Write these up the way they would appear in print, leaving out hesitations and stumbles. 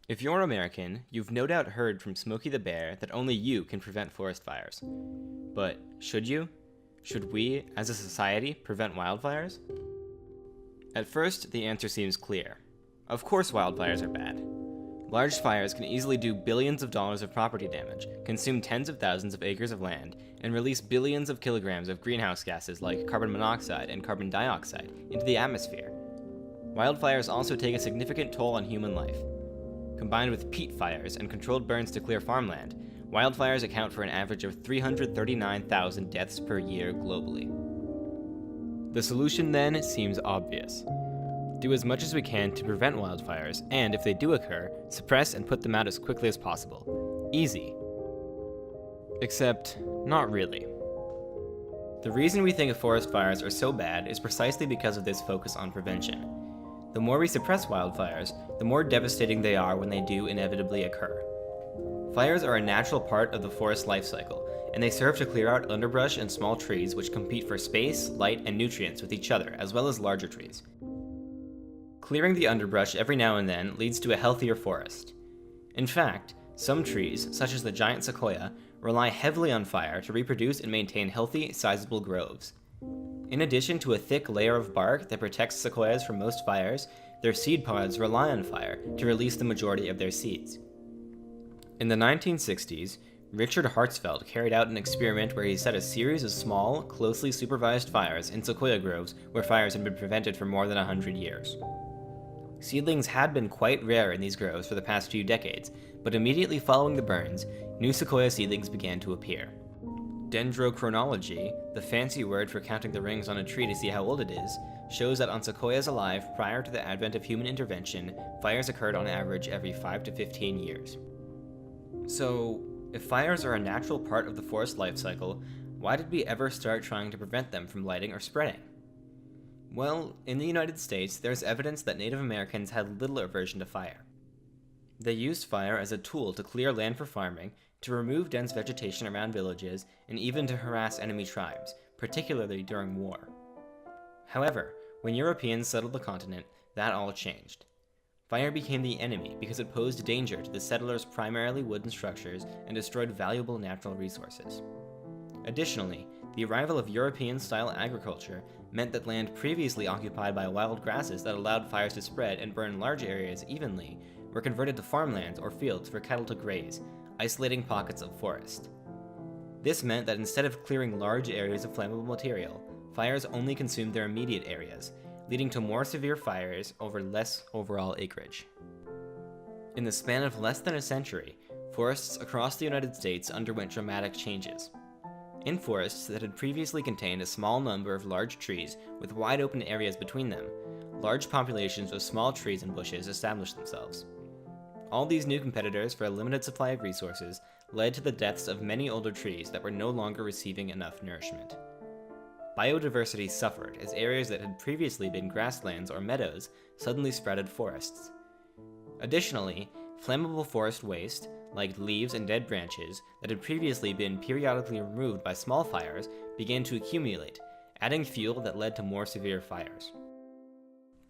If you're American, you've no doubt heard from Smokey the Bear that only you can prevent forest fires. But should you? Should we, as a society, prevent wildfires? At first, the answer seems clear. Of course wildfires are bad. Large fires can easily do billions of dollars of property damage, consume tens of thousands of acres of land, and release billions of kilograms of greenhouse gases like carbon monoxide and carbon dioxide into the atmosphere. Wildfires also take a significant toll on human life. Combined with peat fires and controlled burns to clear farmland, wildfires account for an average of 339,000 deaths per year globally. The solution then seems obvious. Do as much as we can to prevent wildfires, and if they do occur, suppress and put them out as quickly as possible. Easy. Except, not really. The reason we think forest fires are so bad is precisely because of this focus on prevention. The more we suppress wildfires, the more devastating they are when they do inevitably occur. Fires are a natural part of the forest life cycle, and they serve to clear out underbrush and small trees which compete for space, light, and nutrients with each other, as well as larger trees. Clearing the underbrush every now and then leads to a healthier forest. In fact, some trees, such as the giant sequoia, rely heavily on fire to reproduce and maintain healthy, sizable groves. In addition to a thick layer of bark that protects sequoias from most fires, their seed pods rely on fire to release the majority of their seeds. In the 1960s, Richard Hartsfeld carried out an experiment where he set a series of small, closely supervised fires in sequoia groves where fires had been prevented for more than 100 years. Seedlings had been quite rare in these groves for the past few decades, but immediately following the burns, new sequoia seedlings began to appear. Dendrochronology, the fancy word for counting the rings on a tree to see how old it is, shows that on sequoias alive prior to the advent of human intervention, fires occurred on average every 5 to 15 years. So, if fires are a natural part of the forest life cycle, why did we ever start trying to prevent them from lighting or spreading? Well, in the United States, there's evidence that Native Americans had little aversion to fire. They used fire as a tool to clear land for farming, to remove dense vegetation around villages, and even to harass enemy tribes, particularly during war. However, when Europeans settled the continent, that all changed. Fire became the enemy because it posed danger to the settlers' primarily wooden structures and destroyed valuable natural resources. Additionally, the arrival of European-style agriculture meant that land previously occupied by wild grasses that allowed fires to spread and burn large areas evenly were converted to farmlands or fields for cattle to graze, isolating pockets of forest. This meant that instead of clearing large areas of flammable material, fires only consumed their immediate areas, leading to more severe fires over less overall acreage. In the span of less than a century, forests across the United States underwent dramatic changes. In forests that had previously contained a small number of large trees with wide open areas between them, large populations of small trees and bushes established themselves. All these new competitors for a limited supply of resources led to the deaths of many older trees that were no longer receiving enough nourishment. Biodiversity suffered as areas that had previously been grasslands or meadows suddenly sprouted forests. Additionally, flammable forest waste, like leaves and dead branches that had previously been periodically removed by small fires, began to accumulate, adding fuel that led to more severe fires.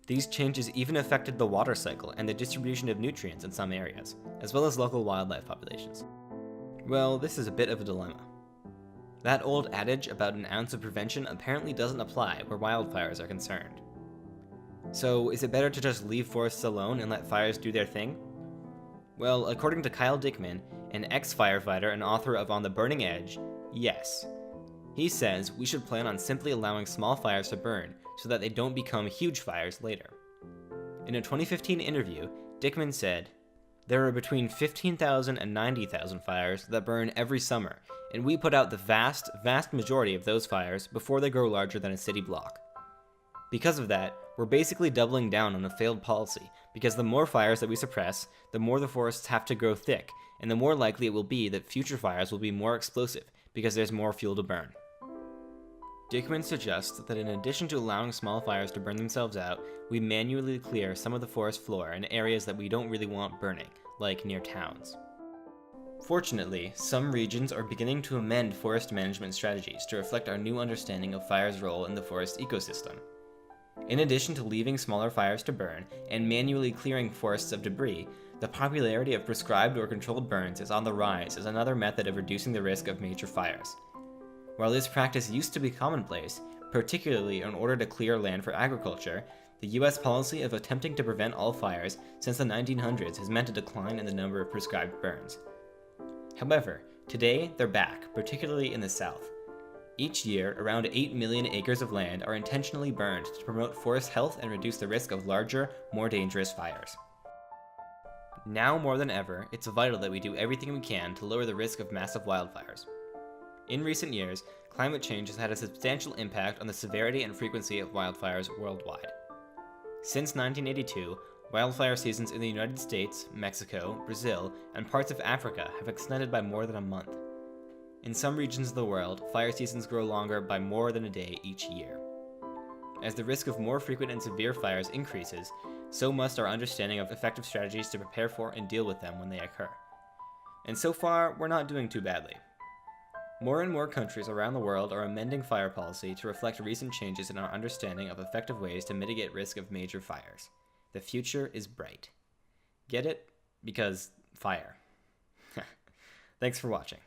These changes even affected the water cycle and the distribution of nutrients in some areas, as well as local wildlife populations. Well, this is a bit of a dilemma. That old adage about an ounce of prevention apparently doesn't apply where wildfires are concerned. So, is it better to just leave forests alone and let fires do their thing? Well, according to Kyle Dickman, an ex-firefighter and author of On the Burning Edge, yes. He says we should plan on simply allowing small fires to burn so that they don't become huge fires later. In a 2015 interview, Dickman said, "There are between 15,000 and 90,000 fires that burn every summer, and we put out the vast majority of those fires before they grow larger than a city block. Because of that, we're basically doubling down on a failed policy, because the more fires that we suppress, the more the forests have to grow thick, and the more likely it will be that future fires will be more explosive, because there's more fuel to burn." Dickman suggests that in addition to allowing small fires to burn themselves out, we manually clear some of the forest floor in areas that we don't really want burning, like near towns. Fortunately, some regions are beginning to amend forest management strategies to reflect our new understanding of fire's role in the forest ecosystem. In addition to leaving smaller fires to burn and manually clearing forests of debris, the popularity of prescribed or controlled burns is on the rise as another method of reducing the risk of major fires. While this practice used to be commonplace, particularly in order to clear land for agriculture, the US policy of attempting to prevent all fires since the 1900s has meant a decline in the number of prescribed burns. However, today they're back, particularly in the South. Each year, around 8 million acres of land are intentionally burned to promote forest health and reduce the risk of larger, more dangerous fires. Now more than ever, it's vital that we do everything we can to lower the risk of massive wildfires. In recent years, climate change has had a substantial impact on the severity and frequency of wildfires worldwide. Since 1982, wildfire seasons in the United States, Mexico, Brazil, and parts of Africa have extended by more than a month. In some regions of the world, fire seasons grow longer by more than a day each year. As the risk of more frequent and severe fires increases, so must our understanding of effective strategies to prepare for and deal with them when they occur. And so far, we're not doing too badly. More and more countries around the world are amending fire policy to reflect recent changes in our understanding of effective ways to mitigate risk of major fires. The future is bright. Get it? Because fire. Thanks for watching.